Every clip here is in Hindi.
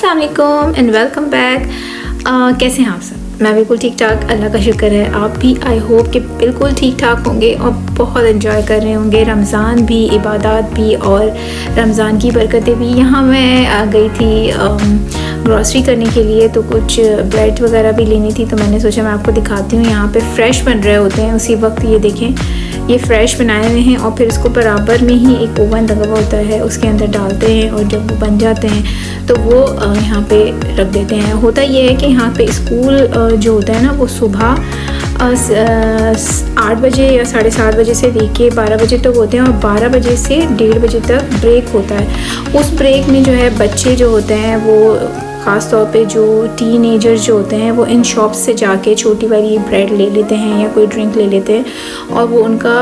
अस्सलाम वालेकुम एंड वेलकम बैक। कैसे हैं आप सब? मैं बिल्कुल ठीक ठाक, अल्लाह का शुक्र है। आप भी आई होप कि बिल्कुल ठीक ठाक होंगे और बहुत एंजॉय कर रहे होंगे, रमज़ान भी, इबादत भी और रमज़ान की बरकतें भी। यहाँ मैं गई थी ग्रॉसरी करने के लिए, तो कुछ ब्रेड वगैरह भी लेनी थी, तो मैंने सोचा मैं आपको दिखाती हूँ। यहाँ पे फ़्रेश बन रहे होते हैं उसी वक्त, ये देखें, ये फ़्रेश बनाए हुए हैं और फिर इसको बराबर में ही एक ओवन लगा हुआ होता है, उसके अंदर डालते हैं और जब वो बन जाते हैं तो वो यहाँ पे रख देते हैं। होता ये है कि यहाँ पे स्कूल जो होता है ना, वो सुबह 8 बजे या 7:30 बजे से लेके 12 बजे तक होते हैं और 12 बजे से 1:30 बजे तक ब्रेक होता है। उस ब्रेक में जो है बच्चे जो होते हैं वो ख़ास तौर पे जो टीनेजर जो होते हैं वो इन शॉप से जाके छोटी वाली ब्रेड ले लेते हैं या कोई ड्रिंक ले लेते हैं और वो उनका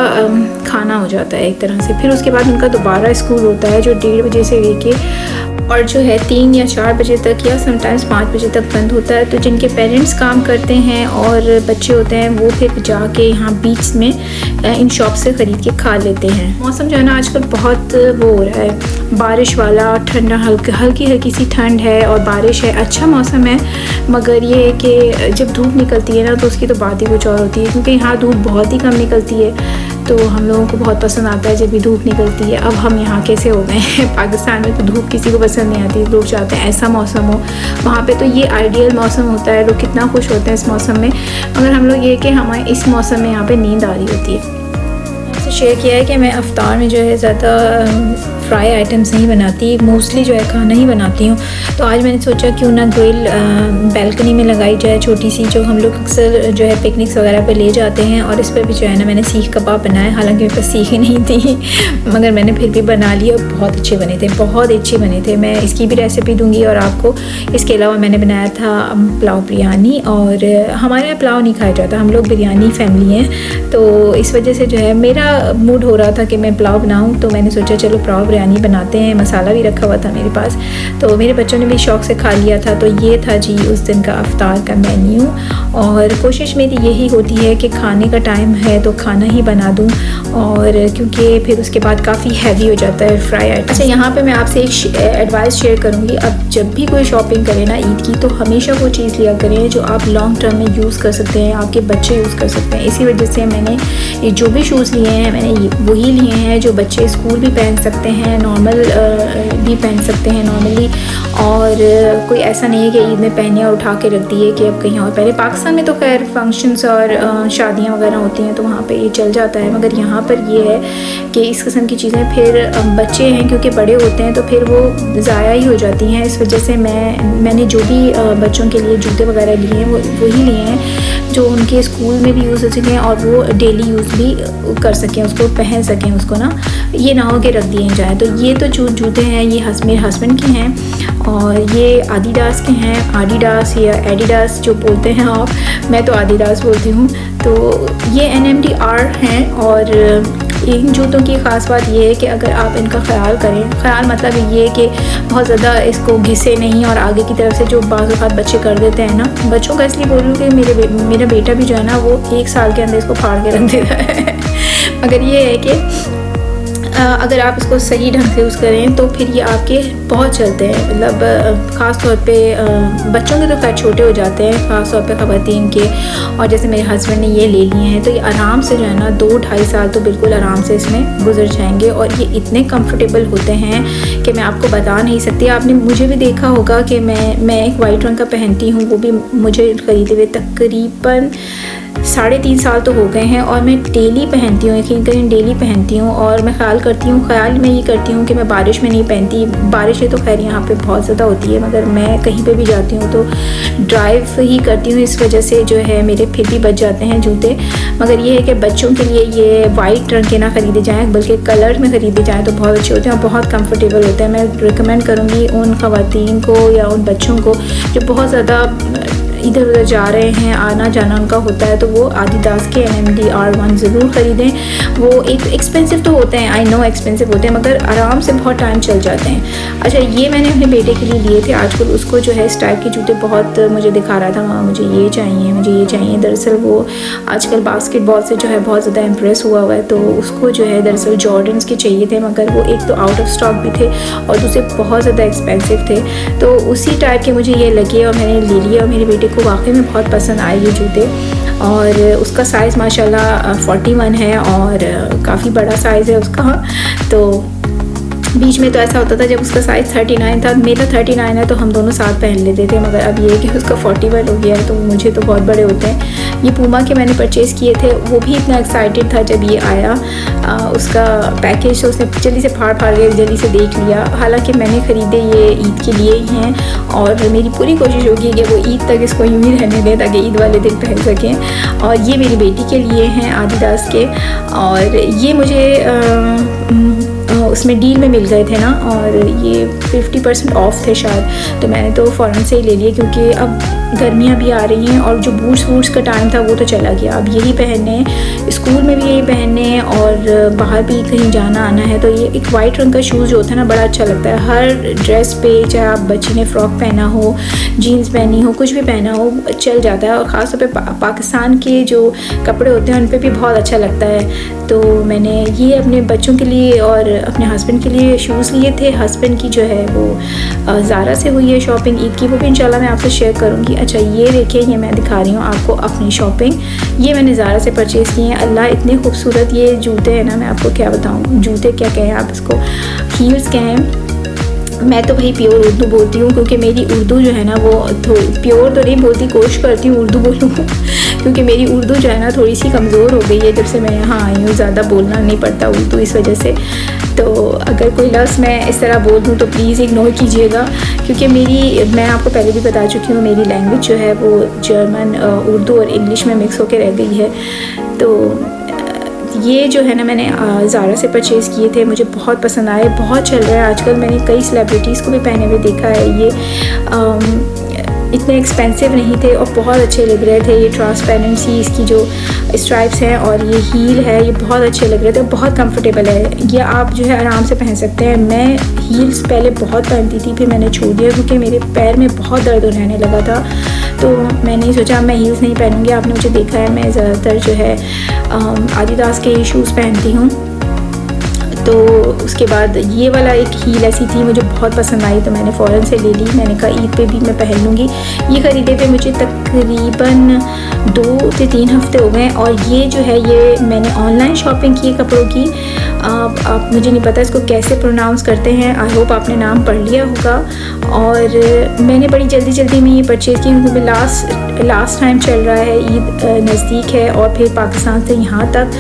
खाना हो जाता है एक तरह से। फिर उसके बाद उनका दोबारा स्कूल होता है जो 1:30 बजे से लेके और जो है 3 या 4 बजे तक या समटाइम्स 5 बजे तक बंद होता है। तो जिनके पेरेंट्स काम करते हैं और बच्चे होते हैं वो फिर जाके यहाँ बीच में इन शॉप से ख़रीद के खा लेते हैं। मौसम जो है ना आजकल बहुत वो हो रहा है, बारिश वाला, ठंडा, हल्की सी ठंड है और बारिश है, अच्छा मौसम है। मगर ये है कि जब धूप निकलती है ना तो उसकी तो बात ही कुछ और होती है, क्योंकि यहाँ धूप बहुत ही कम निकलती है, तो हम लोगों को बहुत पसंद आता है जब भी धूप निकलती है। अब हम यहाँ कैसे हो गए हैं, पाकिस्तान में तो धूप किसी को पसंद नहीं आती, लोग चाहते हैं ऐसा मौसम हो। वहाँ पे तो ये आइडियल मौसम होता है, लोग कितना खुश होते हैं इस मौसम में। मगर हम लोग ये कि हमें इस मौसम में यहाँ पे नींद आ रही होती है। आपसे शेयर किया है कि मैं इफ्तार में जो है ज़्यादा फ्राई आइटम्स नहीं बनाती, मोस्टली जो है खाना ही बनाती हूँ। तो आज मैंने सोचा क्यों ना ग्रिल बैल्कनी में लगाई जाए, छोटी सी, जो हम लोग अक्सर जो है पिकनिक्स वगैरह पे ले जाते हैं। और इस पर भी जो है ना मैंने सीख कबाब बनाए, हालांकि मेरे पास सीख ही नहीं थी मगर मैंने फिर भी बना लिया और बहुत अच्छे बने थे, बहुत अच्छे बने थे। मैं इसकी भी रेसिपी दूँगी और आपको। इसके अलावा मैंने बनाया था पुलाव बिरयानी, और हमारे यहाँ पुलाव नहीं खाया जाता, हम लोग बिरयानी फैमिली हैं, तो इस वजह से जो है मेरा मूड हो रहा था कि मैं पुलाव बनाऊँ, तो मैंने सोचा चलो पुलाव बिरयानी बनाते हैं। मसाला भी रखा हुआ था मेरे पास, तो मेरे बच्चों ने भी शौक़ से खा लिया था। तो ये था जी उस दिन का इफ्तार का मेन्यू, और कोशिश मेरी यही होती है कि खाने का टाइम है तो खाना ही बना दूं, और क्योंकि फिर उसके बाद काफ़ी हैवी हो जाता है फ्राई आइटम। अच्छा, यहाँ पे मैं आपसे एक एडवाइस शेयर करूँगी। अब जब भी कोई शॉपिंग करें ना ईद की, तो हमेशा वो चीज़ लिया करें जो आप लॉन्ग टर्म में यूज़ कर सकते हैं, आपके बच्चे यूज़ कर सकते हैं। इसी वजह से मैंने जो भी शूज़ लिए हैं मैंने वही लिए हैं जो बच्चे स्कूल भी पहन सकते हैं, नॉर्मल भी पहन सकते हैं नॉर्मली, और कोई ऐसा नहीं है कि ईद में पहने और उठा के रख दिए कि अब कहीं और पहले। पाकिस्तान में तो खैर फंक्शंस और शादियां वगैरह होती हैं तो वहाँ पे ये चल जाता है, मगर यहाँ पर ये है कि इस किस्म की चीज़ें फिर बच्चे हैं क्योंकि बड़े होते हैं तो फिर वो ज़ाया ही हो जाती हैं। इस वजह से मैंने जो भी बच्चों के लिए जूते वगैरह लिए हैं वही लिए हैं जो उनके स्कूल में भी यूज़ हो सकें और वो डेली यूज़ भी कर सकें, उसको पहन सकें, उसको ना ये ना हो कि रख दिए जाए। तो ये तो जो जूते हैं ये मेरे हस्बैंड के हैं और ये आदिडास के हैं, आदिडास या एडिडास जो बोलते हैं आप, मैं तो आदिडास बोलती हूँ। तो ये NMDR हैं, और इन जूतों की ख़ास बात ये है कि अगर आप इनका ख्याल करें, ख्याल मतलब ये कि बहुत ज़्यादा इसको घिसे नहीं, और आगे की तरफ से जो बाज़ औक़ात बच्चे कर देते हैं ना, बच्चों का इसलिए बोल रही हूँ कि मेरा बेटा भी जो है ना वो 1 साल के अंदर इसको फाड़ के रख देता है मगर ये है कि अगर आप इसको सही ढंग से यूज़ करें तो फिर ये आपके बहुत चलते हैं। मतलब ख़ास तौर पे बच्चों के तो खैर छोटे हो जाते हैं, ख़ास तौर पे ख़वातीन के, और जैसे मेरे हस्बैंड ने ये ले लिए हैं तो ये आराम से जो है ना 2-2.5 साल तो बिल्कुल आराम से इसमें गुजर जाएंगे, और ये इतने कंफर्टेबल होते हैं कि मैं आपको बता नहीं सकती। आपने मुझे भी देखा होगा कि मैं एक वाइट रंग का पहनती हूँ, वो भी मुझे ख़रीदे हुए तकरीबन 3.5 साल तो हो गए हैं, और मैं डेली पहनती हूँ, यकीन करें डेली पहनती हूँ। और मैं ख्याल में ये करती हूँ कि मैं बारिश में नहीं पहनती। बारिशें तो खैर यहाँ पे बहुत ज़्यादा होती है, मगर मैं कहीं पे भी जाती हूँ तो ड्राइव ही करती हूँ, इस वजह से जो है मेरे फिर भी बच जाते हैं जूते। मगर ये है कि बच्चों के लिए ये वाइट रंग के ना ख़रीदे जाएँ, बल्कि कलर में ख़रीदे जाएँ तो बहुत अच्छे होते हैं और बहुत कम्फर्टेबल होते हैं। मैं रिकमेंड करूँगी उन ख़वातीन को या उन बच्चों को जो बहुत ज़्यादा इधर उधर जा रहे हैं, आना जाना उनका होता है, तो वो आदिदास के NMD R1 ज़रूर ख़रीदें। वो एक एक्सपेंसिव तो होते हैं, आई नो एक्सपेंसिव होते हैं, मगर आराम से बहुत टाइम चल जाते हैं। अच्छा, ये मैंने अपने बेटे के लिए लिए थे। आजकल उसको जो है इस टाइप के जूते बहुत मुझे दिखा रहा था, मामा मुझे ये चाहिए, मुझे ये चाहिए। दरअसल वो आजकल बास्केटबॉल से जो है बहुत ज़्यादा इम्प्रेस हुआ है, तो उसको जो है दरअसल जॉर्डन्स के चाहिए थे, मगर वो एक तो आउट ऑफ स्टॉक भी थे और दूसरे बहुत ज़्यादा एक्सपेंसिव थे। तो उसी टाइप के मुझे ये लगे और मैंने ले लिए, और मेरे बेटे को वाकई में बहुत पसंद आए ये जूते। और उसका साइज़ माशाल्लाह 41 है और काफ़ी बड़ा साइज़ है उसका। तो बीच में तो ऐसा होता था जब उसका साइज़ 39 था, मेरा 39 है, तो हम दोनों साथ पहन लेते थे, मगर अब ये है कि उसका 41 हो गया है, तो मुझे तो बहुत बड़े होते हैं। ये पूमा के मैंने परचेज़ किए थे, वो भी इतना एक्साइटेड था जब ये आया। उसका पैकेज तो उसने जल्दी से फाड़ के जल्दी से देख लिया। हालांकि मैंने ख़रीदे ये ईद के लिए ही हैं, और मेरी पूरी कोशिश होगी कि वो ईद तक इसको यूँ ही रहने दें ताकि ईद वाले दिन पहन सकें। और ये मेरी बेटी के लिए हैं आदिदास के, और ये मुझे उसमें डील में मिल गए थे ना, और ये 50% ऑफ थे शायद, तो मैंने तो फ़ौरन से ही ले लिए, क्योंकि अब गर्मियाँ भी आ रही हैं और जो बूट्स का टाइम था वो तो चला गया। अब यही पहनने हैं, स्कूल में भी यही पहनने हैं, और बाहर भी कहीं जाना आना है। तो ये एक वाइट रंग का शूज़ जो होता है ना, बड़ा अच्छा लगता है हर ड्रेस पे, चाहे आप बच्ची ने फ़्रॉक पहना हो, जीन्स पहनी हो, कुछ भी पहना हो, चल जाता है। और ख़ास तौर पे पाकिस्तान के जो कपड़े होते हैं उन पर भी बहुत अच्छा लगता है। तो मैंने ये अपने बच्चों के लिए और अपने हस्बैंड के लिए शूज़ लिए थे। हस्बैंड की जो है वो ज़ारा से हुई है शॉपिंग ईद की, वो भी इंशाल्लाह मैं आपसे शेयर करूँगी। अच्छा, ये देखिए, ये मैं दिखा रही हूँ आपको अपनी शॉपिंग। ये मैंने ज़ारा से परचेज़ किए हैं। अल्लाह, इतने खूबसूरत ये जूते हैं ना, मैं आपको क्या बताऊँ, जूते क्या कहें आप इसको, हील्स कहें। मैं तो भाई प्योर उर्दू बोलती हूँ, क्योंकि मेरी उर्दू जो है ना वो प्योर तो नहीं बोलती, कोशिश करती हूँ उर्दू बोलूँ क्योंकि मेरी उर्दू जो है ना थोड़ी सी कमज़ोर हो गई है जब से मैं यहाँ आई हूँ, ज़्यादा बोलना नहीं पड़ता उर्दू इस वजह से। तो अगर कोई लफ्ज़ मैं इस तरह बोल दूँ तो प्लीज़ इग्नोर कीजिएगा, क्योंकि मैं आपको पहले भी बता चुकी हूँ, मेरी लैंग्वेज जो है वो जर्मन, उर्दू और इंग्लिश में मिक्स होकर रह गई है। तो ये जो है ना मैंने ज़ारा से परचेज़ किए थे, मुझे बहुत पसंद आए, बहुत चल रहा है आजकल। मैंने कई सेलिब्रिटीज़ को भी पहने हुए देखा है। ये इतने एक्सपेंसिव नहीं थे और बहुत अच्छे लग रहे थे। ये ट्रांसपेरेंसी इसकी जो स्ट्राइप्स हैं और ये हील है, ये बहुत अच्छे लग रहे थे, बहुत कंफर्टेबल है। ये आप जो है आराम से पहन सकते हैं। मैं हील्स पहले बहुत पहनती थी, फिर मैंने छोड़ दिया क्योंकि मेरे पैर में बहुत दर्द रहने लगा था। तो मैंने सोचा मैं हील्स नहीं पहनूँगी। आपने मुझे देखा है, मैं ज़्यादातर जो है आदिदास के शूज़ पहनती हूँ। तो उसके बाद ये वाला एक हील ऐसी थी, मुझे बहुत पसंद आई, तो मैंने फ़ौरन से ले ली। मैंने कहा ईद पे भी मैं पहन लूँगी। ये ख़रीदे थे मुझे तकरीबन 2 से 3 हफ़्ते हो गए, और ये जो है ये मैंने ऑनलाइन शॉपिंग की कपड़ों की। आप मुझे नहीं पता इसको कैसे प्रोनाउंस करते हैं, आई होप आपने नाम पढ़ लिया होगा। और मैंने बड़ी जल्दी में ये परचेज़ की, क्योंकि लास्ट टाइम चल रहा है, ईद नज़दीक है, और फिर पाकिस्तान से यहाँ तक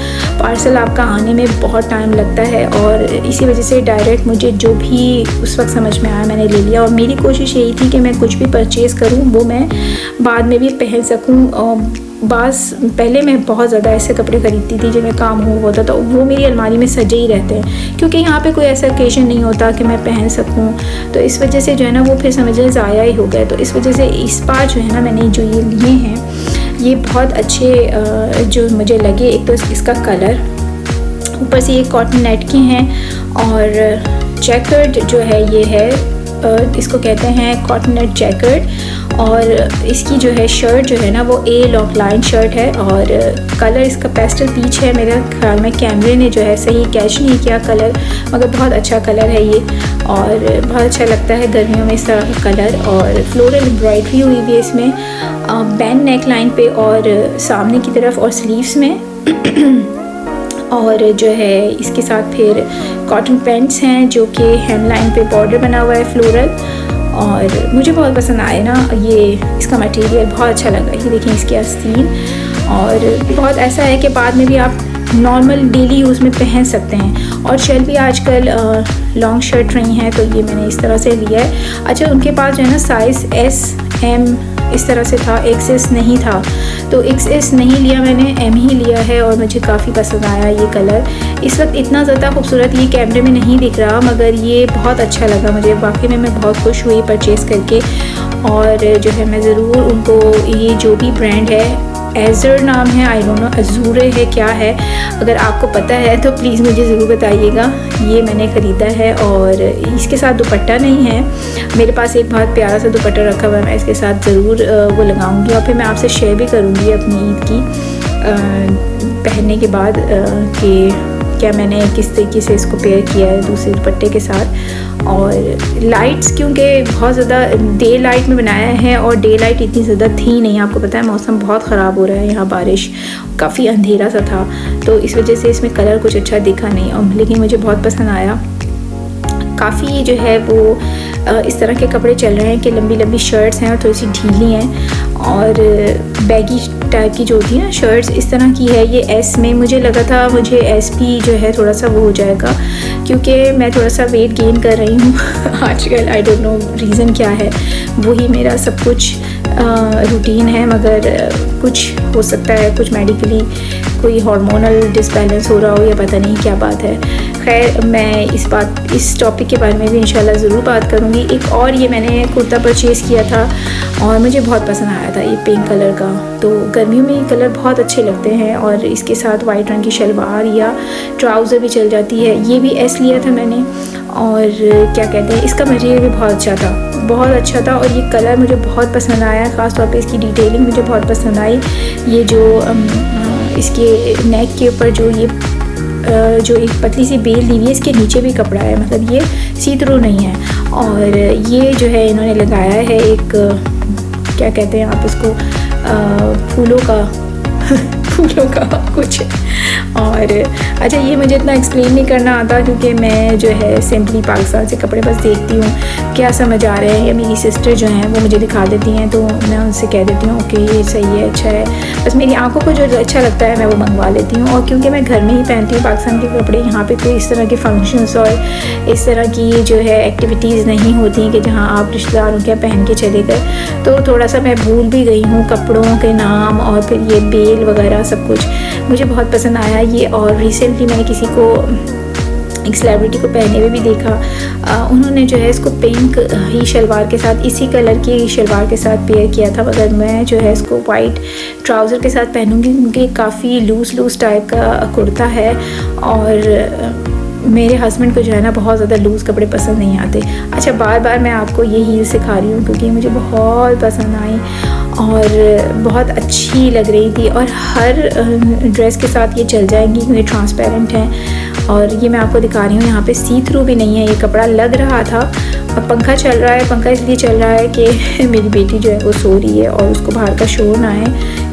पार्सल आपका आने में बहुत टाइम लगता है, और इसी वजह से डायरेक्ट मुझे जो भी उस वक्त समझ में आया मैंने ले लिया। और मेरी कोशिश यही थी कि मैं कुछ भी परचेज़ करूँ वो मैं बाद में भी पहन सकूँ। पहले मैं बहुत ज़्यादा ऐसे कपड़े ख़रीदती थी जिनमें काम होता था, वो मेरी अलमारी में सजे ही रहते हैं, क्योंकि यहाँ पे कोई ऐसा ओकेजन नहीं होता कि मैं पहन सकूँ। तो इस वजह से जो है ना वो फिर समझे ज़ाया ही हो गया। तो इस वजह से इस बार जो है ना मैंने जो ये लिए हैं ये बहुत अच्छे जो मुझे लगे। एक तो इसका कलर, ऊपर से ये कॉटन नेट के हैं, और जैकेट जो है ये है इसको कहते हैं कॉटन नेट जैकेट। और इसकी जो है शर्ट जो है ना वो ए लॉक लाइन शर्ट है, और कलर इसका पेस्टल पीच है। मेरे ख्याल में कैमरे ने जो है सही कैच नहीं किया कलर, मगर बहुत अच्छा कलर है ये, और बहुत अच्छा लगता है गर्मियों में इस तरह का कलर। और फ्लोरल एम्ब्रॉयडरी हुई हुई है इसमें बैन नेक लाइन पे और सामने की तरफ और स्लीव्स में। और जो है इसके साथ फिर कॉटन पैंट्स हैं जो कि हेम लाइन पे बॉर्डर बना हुआ है फ्लोरल, और मुझे बहुत पसंद आए ना ये, इसका मटेरियल बहुत अच्छा लगा। ये देखिए इसकी आस्तीन, और बहुत ऐसा है कि बाद में भी आप नॉर्मल डेली यूज़ में पहन सकते हैं। और शर्ट भी आजकल लॉन्ग शर्ट रही हैं, तो ये मैंने इस तरह से लिया है। अच्छा, उनके पास जो है ना साइज़ S, M इस तरह से था, XS नहीं था, तो XS नहीं लिया मैंने, M ही लिया है, और मुझे काफ़ी पसंद आया ये कलर। इस वक्त इतना ज़्यादा खूबसूरत ये कैमरे में नहीं दिख रहा, मगर ये बहुत अच्छा लगा मुझे, वाकई में मैं बहुत खुश हुई परचेज़ करके। और जो है मैं ज़रूर उनको, ये जो भी ब्रांड है, एजर नाम है, आई डोंट नो अजूरे है क्या है, अगर आपको पता है तो प्लीज़ मुझे ज़रूर बताइएगा। ये मैंने ख़रीदा है और इसके साथ दुपट्टा नहीं है, मेरे पास एक बहुत प्यारा सा दुपट्टा रखा हुआ है, मैं इसके साथ ज़रूर वो लगाऊंगी और फिर मैं आपसे शेयर भी करूंगी अपनी ईद की पहनने के बाद कि क्या मैंने किस तरीके से इसको पेयर किया है दूसरे दुपट्टे के साथ। और लाइट्स क्योंकि बहुत ज़्यादा डे लाइट में बनाया है और डे लाइट इतनी ज़्यादा थी नहीं, आपको पता है मौसम बहुत ख़राब हो रहा है, यहाँ बारिश, काफ़ी अंधेरा सा था, तो इस वजह से इसमें कलर कुछ अच्छा दिखा नहीं, और लेकिन मुझे बहुत पसंद आया। काफ़ी जो है वो इस तरह के कपड़े चल रहे हैं कि लंबी लंबी शर्ट्स हैं और थोड़ी सी ढीली हैं और बैगी टाइप की जो होती है ना शर्ट्स, इस तरह की है ये एस में। मुझे लगा था मुझे एस भी जो है थोड़ा सा वो हो जाएगा, क्योंकि मैं थोड़ा सा वेट गेन कर रही हूँ आजकल, आई डोंट नो रीज़न क्या है, वही मेरा सब कुछ रूटीन है, मगर कुछ हो सकता है कुछ मेडिकली कोई हार्मोनल डिसबैलेंस हो रहा हो या पता नहीं क्या बात है। खैर मैं इस टॉपिक के बारे में भी इंशाल्लाह ज़रूर बात करूँगी। एक और ये मैंने कुर्ता परचेज़ किया था और मुझे बहुत पसंद आया था, ये पिंक कलर का, तो गर्मियों में ये कलर बहुत अच्छे लगते हैं और इसके साथ वाइट रंग की शलवार या ट्राउज़र भी चल जाती है। ये भी एस लिया था मैंने और क्या कहते हैं, इसका मटेरियल भी बहुत अच्छा था और ये कलर मुझे बहुत पसंद आया, ख़ास तौर पे इसकी डिटेलिंग मुझे बहुत पसंद आई। ये जो इसके नेक के ऊपर जो एक पतली सी बेल दी हुई है, इसके नीचे भी कपड़ा है, मतलब ये सी थ्रू नहीं है। और ये जो है इन्होंने लगाया है एक क्या कहते हैं आप इसको, फूलों का कुछ। और अच्छा, ये मुझे इतना एक्सप्लेन नहीं करना आता क्योंकि मैं जो है सिंपली पाकिस्तान से कपड़े बस देखती हूँ, क्या समझ आ रहे हैं, या मेरी सिस्टर जो हैं वो मुझे दिखा देती हैं तो मैं उनसे कह देती हूँ ओके ये सही है, अच्छा है, बस मेरी आंखों को जो अच्छा लगता है मैं वो मंगवा लेती हूँ। और क्योंकि मैं घर में ही पहनती हूँ पाकिस्तान के कपड़े, यहाँ पर कोई इस तरह के फंक्शंस और इस तरह की जो है एक्टिविटीज़ नहीं होती कि जहाँ आप रिश्तेदारों के पहन के चले गए, तो थोड़ा सा मैं भूल भी गई हूँ कपड़ों के नाम और फिर ये बेल वगैरह सब कुछ मुझे बहुत पसंद आया ये। और रिसेंटली मैंने किसी को, एक सेलिब्रिटी को पहने हुए भी देखा, उन्होंने जो है इसको पिंक ही शलवार के साथ, इसी कलर की शलवार के साथ पेयर किया था, मगर मैं जो है इसको वाइट ट्राउज़र के साथ पहनूंगी क्योंकि काफ़ी लूज़ टाइप का कुर्ता है और मेरे हस्बैंड को जो है ना बहुत ज़्यादा लूज़ कपड़े पसंद नहीं आते। अच्छा, बार मैं आपको ये हील सिखा रही हूँ क्योंकि मुझे बहुत पसंद आई और बहुत अच्छी लग रही थी और हर ड्रेस के साथ ये चल जाएंगी क्योंकि ट्रांसपेरेंट हैं। और ये मैं आपको दिखा रही हूँ, यहाँ पे सी थ्रू भी नहीं है, ये कपड़ा लग रहा था। और पंखा चल रहा है, पंखा इसलिए चल रहा है कि मेरी बेटी जो है वो सो रही है और उसको बाहर का शोर ना आए,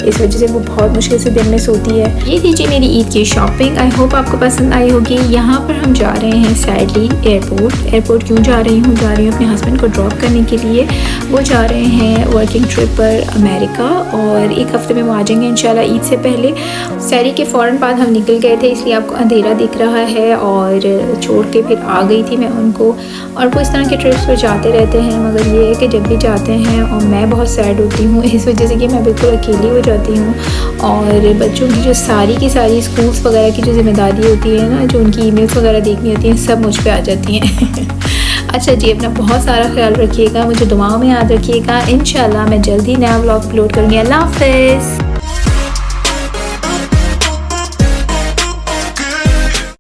इस वजह से वो बहुत मुश्किल से दिन में सोती है। ये थी मेरी ईद की शॉपिंग, आई होप आपको पसंद आई होगी। यहाँ पर हम जा रहे हैं सैडली एयरपोर्ट क्यों जा रही हूँ अपने हस्बैंड को ड्रॉप करने के लिए। वो जा रहे हैं वर्किंग ट्रिप पर अमेरिका और एक हफ्ते में वो आ जाएंगे इंशाल्लाह ईद से पहले। सैरी के फ़ौरन बाद हम निकल गए थे, इसलिए आपको अंधेरा दिख रहा है और छोड़ के फिर आ गई थी मैं उनको। और वो इस तरह के ट्रिप्स पर जाते रहते हैं, मगर ये है कि जब भी जाते हैं और मैं बहुत सैड होती हूँ इस वजह से कि मैं बिल्कुल अकेली हो जाती हूँ और बच्चों की जो सारी की सारी स्कूल्स वगैरह की जो जिम्मेदारी होती है ना, जो उनकी ईमेल्स वगैरह देखनी होती हैं, सब मुझ पे आ जाती हैं अच्छा जी, अपना बहुत सारा ख्याल रखिएगा, मुझे दुआओं में याद रखिएगा। इंशाल्लाह मैं जल्दी नया व्लॉग अपलोड करूँगी। अल्लाह हाफ़िज़।